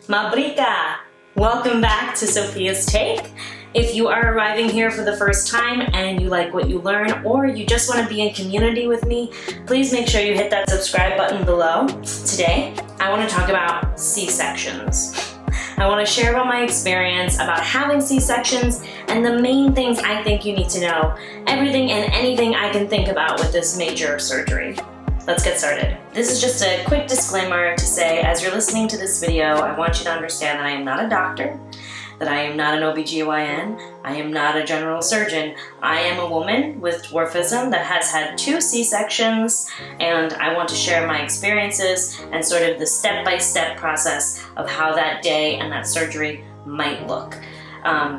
Mabrika! Welcome back to Sophia's Take. If you are arriving here for the first time and you like what you learn or you just want to be in community with me, please make sure you hit that subscribe button below. Today, I want to talk about C-sections. I want to share about my experience about having C-sections and the main things I think you need to know, everything and anything I can think about with this major surgery. Let's get started. This is just a quick disclaimer to say, as you're listening to this video, I want you to understand that I am not a doctor, that I am not an OBGYN, I am not a general surgeon. I am a woman with dwarfism that has had 2 C-sections, and I want to share my experiences and sort of the step-by-step process of how that day and that surgery might look.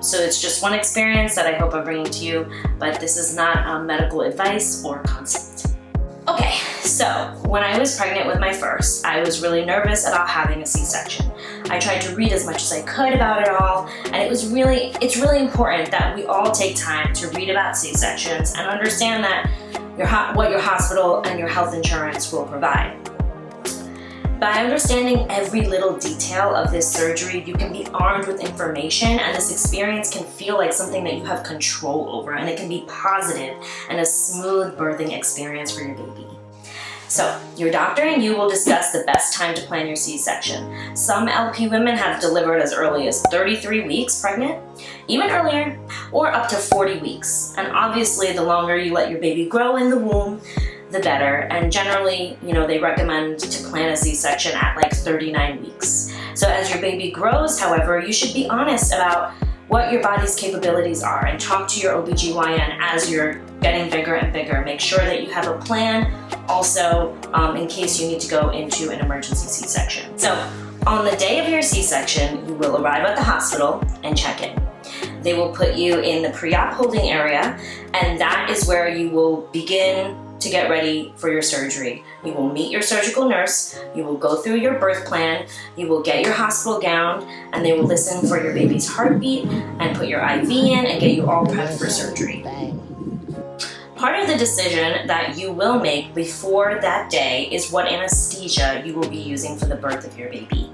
So it's just one experience that I hope I'm bringing to you, but this is not medical advice or consult. Okay, so when I was pregnant with my first, I was really nervous about having a C-section. I tried to read as much as I could about it all, and it's really important that we all take time to read about C-sections and understand that what your hospital and your health insurance will provide. By understanding every little detail of this surgery, you can be armed with information, and this experience can feel like something that you have control over, and it can be positive and a smooth birthing experience for your baby. So, your doctor and you will discuss the best time to plan your C-section. Some LP women have delivered as early as 33 weeks pregnant, even earlier, or up to 40 weeks. And obviously, the longer you let your baby grow in the womb, the better. And generally, they recommend to plan a C-section at like 39 weeks. So as your baby grows, however, you should be honest about what your body's capabilities are and talk to your OBGYN as you're getting bigger and bigger. Make sure that you have a plan also in case you need to go into an emergency C-section. So on the day of your C-section, you will arrive at the hospital and check in. They will put you in the pre-op holding area, and that is where you will begin to get ready for your surgery. You will meet your surgical nurse, you will go through your birth plan, you will get your hospital gown, and they will listen for your baby's heartbeat and put your IV in and get you all prepped for surgery. Part of the decision that you will make before that day is what anesthesia you will be using for the birth of your baby.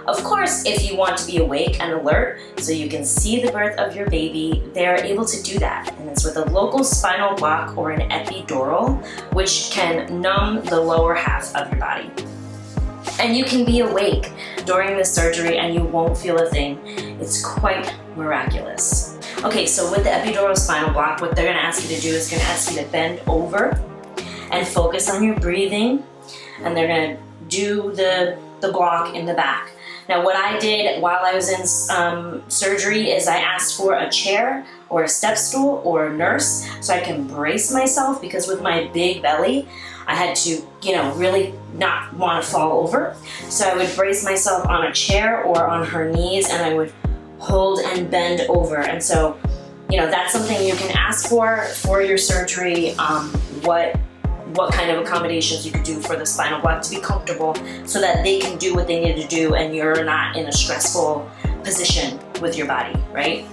Of course, if you want to be awake and alert so you can see the birth of your baby, they are able to do that. And it's with a local spinal block or an epidural, which can numb the lower half of your body. And you can be awake during the surgery and you won't feel a thing. It's quite miraculous. Okay, so with the epidural spinal block, what they're gonna ask you to do is gonna ask you to bend over and focus on your breathing. And they're gonna do the block in the back. Now, what I did while I was in surgery is I asked for a chair or a step stool or a nurse so I can brace myself, because with my big belly, I had to, really not want to fall over. So I would brace myself on a chair or on her knees, and I would hold and bend over. And so, that's something you can ask for your surgery, what kind of accommodations you could do for the spinal block to be comfortable so that they can do what they need to do and you're not in a stressful position with your body, right?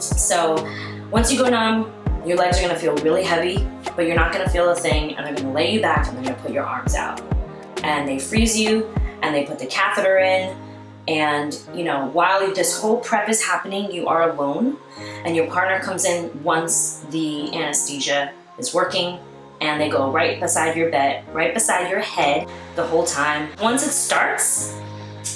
So once you go numb, your legs are gonna feel really heavy, but you're not gonna feel a thing, and they're gonna lay you back and they're gonna put your arms out. And they freeze you and they put the catheter in, and while this whole prep is happening, you are alone, and your partner comes in once the anesthesia is working, and they go right beside your bed, right beside your head the whole time. Once it starts,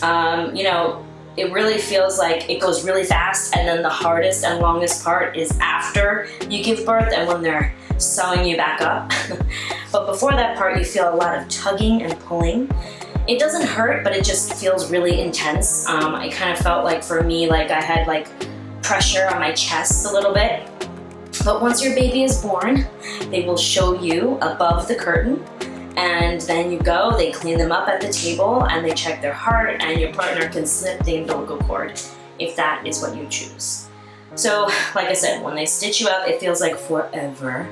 it really feels like it goes really fast, and then the hardest and longest part is after you give birth and when they're sewing you back up. But before that part, you feel a lot of tugging and pulling. It doesn't hurt, but it just feels really intense. I kind of felt like, for me, like I had pressure on my chest a little bit. But once your baby is born, they will show you above the curtain, and then you go, they clean them up at the table, and they check their heart, and your partner can snip the umbilical cord if that is what you choose. So, like I said, when they stitch you up, it feels like forever,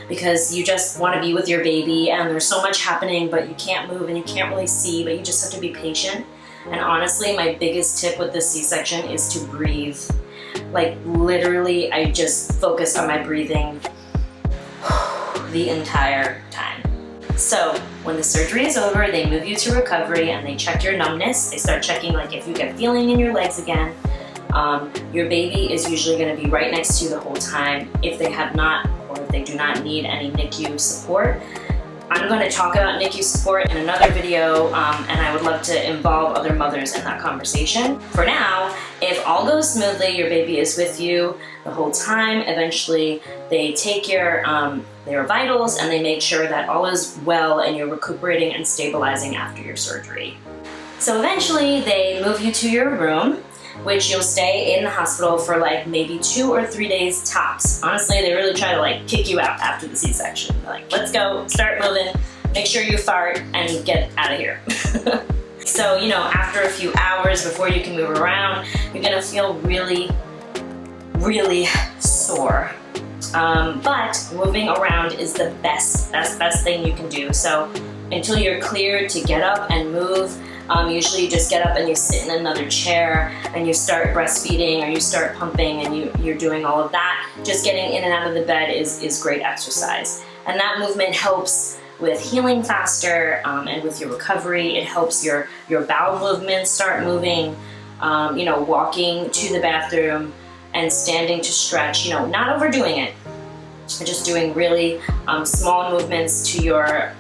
because you just want to be with your baby, and there's so much happening, but you can't move and you can't really see, but you just have to be patient. And honestly, my biggest tip with this C-section is to breathe. Literally, I just focused on my breathing the entire time. So when the surgery is over, they move you to recovery and they check your numbness. They start checking like if you get feeling in your legs again. Your baby is usually going to be right next to you the whole time. If they have not, or if they do not need any NICU support, I'm going to talk about NICU support in another video, and I would love to involve other mothers in that conversation. For now, if all goes smoothly, your baby is with you the whole time. Eventually, they take your vitals and they make sure that all is well and you're recuperating and stabilizing after your surgery. So eventually, they move you to your room, which you'll stay in the hospital for like maybe 2 or 3 days tops. Honestly, they really try to like kick you out after the C-section. They're like, let's go, start moving, make sure you fart and get out of here. So, you know, after a few hours before you can move around, you're gonna feel really, really sore. But moving around is the best thing you can do. So until you're cleared to get up and move, usually you just get up and you sit in another chair and you start breastfeeding or you start pumping and you're doing all of that. Just getting in and out of the bed is great exercise. And that movement helps with healing faster and with your recovery. It helps your bowel movements start moving, you know, walking to the bathroom and standing to stretch, you know, not overdoing it. Just doing really small movements to your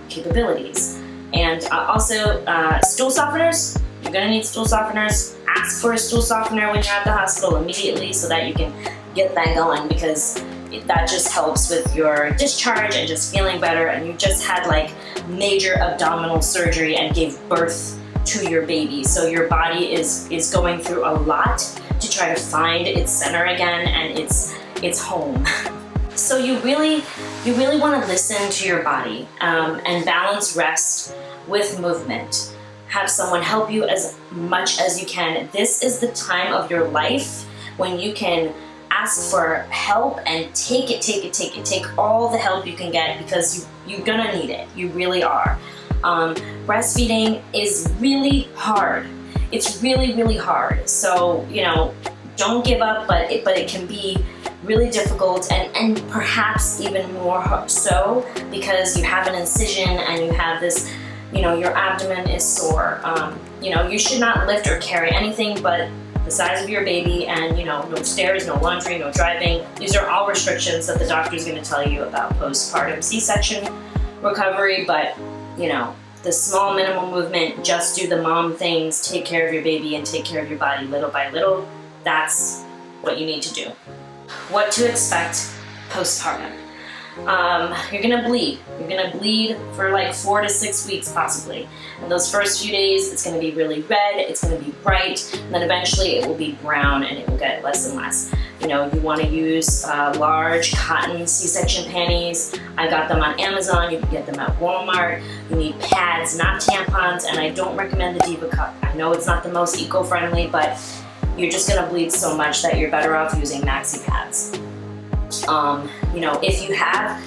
capabilities. And also stool softeners. You're gonna need stool softeners. Ask for a stool softener when you're at the hospital immediately so that you can get that going, because that just helps with your discharge and just feeling better. And you just had like major abdominal surgery and gave birth to your baby. So your body is going through a lot to try to find its center again and its home. So you really want to listen to your body and balance rest with movement. Have someone help you as much as you can. This is the time of your life when you can ask for help and take all the help you can get, because you're gonna need it. You really are. Breastfeeding is really hard. It's really, really hard. So, you know, don't give up, but it can be really difficult and perhaps even more so because you have an incision and you have this, you know, your abdomen is sore. You know, you should not lift or carry anything but the size of your baby, and, you know, no stairs, no laundry, no driving. These are all restrictions that the doctor is going to tell you about postpartum C-section recovery, but, you know, the small minimal movement, just do the mom things, take care of your baby and take care of your body little by little. That's what you need to do. What to expect postpartum. You're gonna bleed. You're gonna bleed for like 4 to 6 weeks possibly. And those first few days, it's gonna be really red, it's gonna be bright, and then eventually it will be brown and it will get less and less. You know, you wanna use large cotton C-section panties. I got them on Amazon, you can get them at Walmart. You need pads, not tampons, and I don't recommend the Diva Cup. I know it's not the most eco-friendly, but you're just gonna bleed so much that you're better off using maxi pads. You know, if you have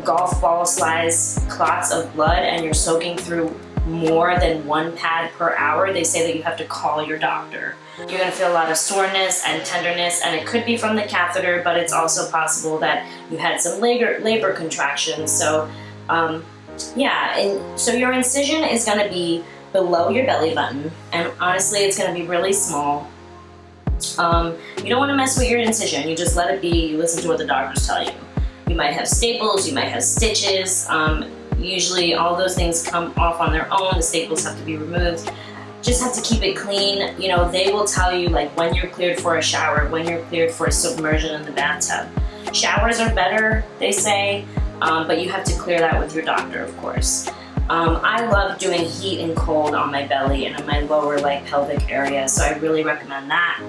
golf ball size clots of blood and you're soaking through more than 1 pad per hour, they say that you have to call your doctor. You're gonna feel a lot of soreness and tenderness, and it could be from the catheter, but it's also possible that you had some labor contractions. So, yeah, and so your incision is gonna be below your belly button, and honestly, it's gonna be really small. You don't want to mess with your incision. You just let it be. You listen to what the doctors tell you. You might have staples, you might have stitches. Usually all those things come off on their own. The staples have to be removed. Just have to keep it clean. You know, they will tell you like when you're cleared for a shower, when you're cleared for a submersion in the bathtub. Showers are better, they say, but you have to clear that with your doctor, of course. I love doing heat and cold on my belly and in my lower like pelvic area, so I really recommend that.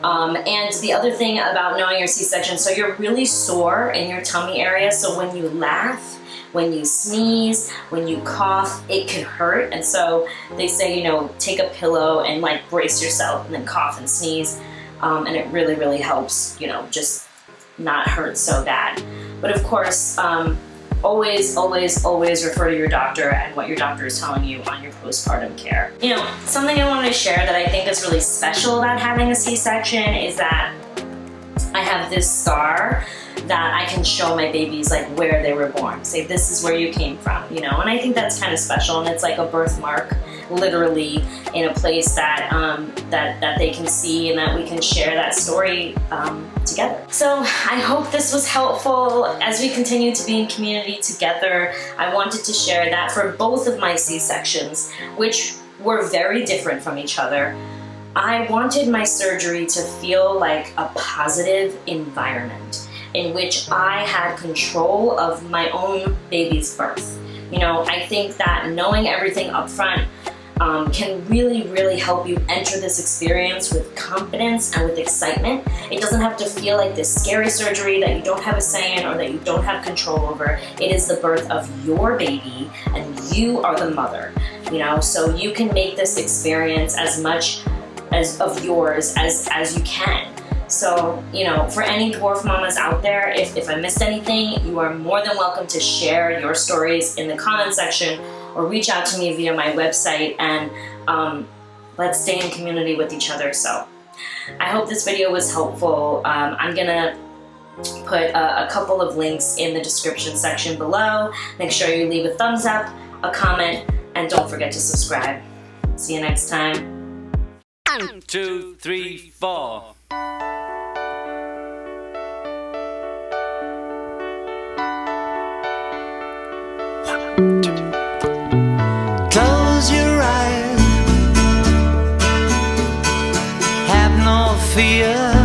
And the other thing about knowing your C-section, so you're really sore in your tummy area, so when you laugh, when you sneeze, when you cough, it can hurt. And so they say, you know, take a pillow and like brace yourself and then cough and sneeze, and it really, really helps, you know, just not hurt so bad. But of course, always refer to your doctor and what your doctor is telling you on your postpartum care. You know, something I wanted to share that I think is really special about having a C-section is that I have this star that I can show my babies like where they were born. Say, this is where you came from, you know? And I think that's kind of special, and it's like a birthmark, literally in a place that that they can see and that we can share that story together. So I hope this was helpful as we continue to be in community together. I wanted to share that for both of my C-sections, which were very different from each other. I wanted my surgery to feel like a positive environment in which I had control of my own baby's birth. You know, I think that knowing everything up front can really, really help you enter this experience with confidence and with excitement. It doesn't have to feel like this scary surgery that you don't have a say in or that you don't have control over. It is the birth of your baby, and you are the mother, you know, so you can make this experience as much as of yours as you can. So, you know, for any dwarf mamas out there, if I missed anything, you are more than welcome to share your stories in the comment section or reach out to me via my website, and let's stay in community with each other. So I hope this video was helpful. I'm gonna put a couple of links in the description section below. Make sure you leave a thumbs up, a comment, and don't forget to subscribe. See you next time. 1, 2, 3, 4. Close your eyes, have no fear.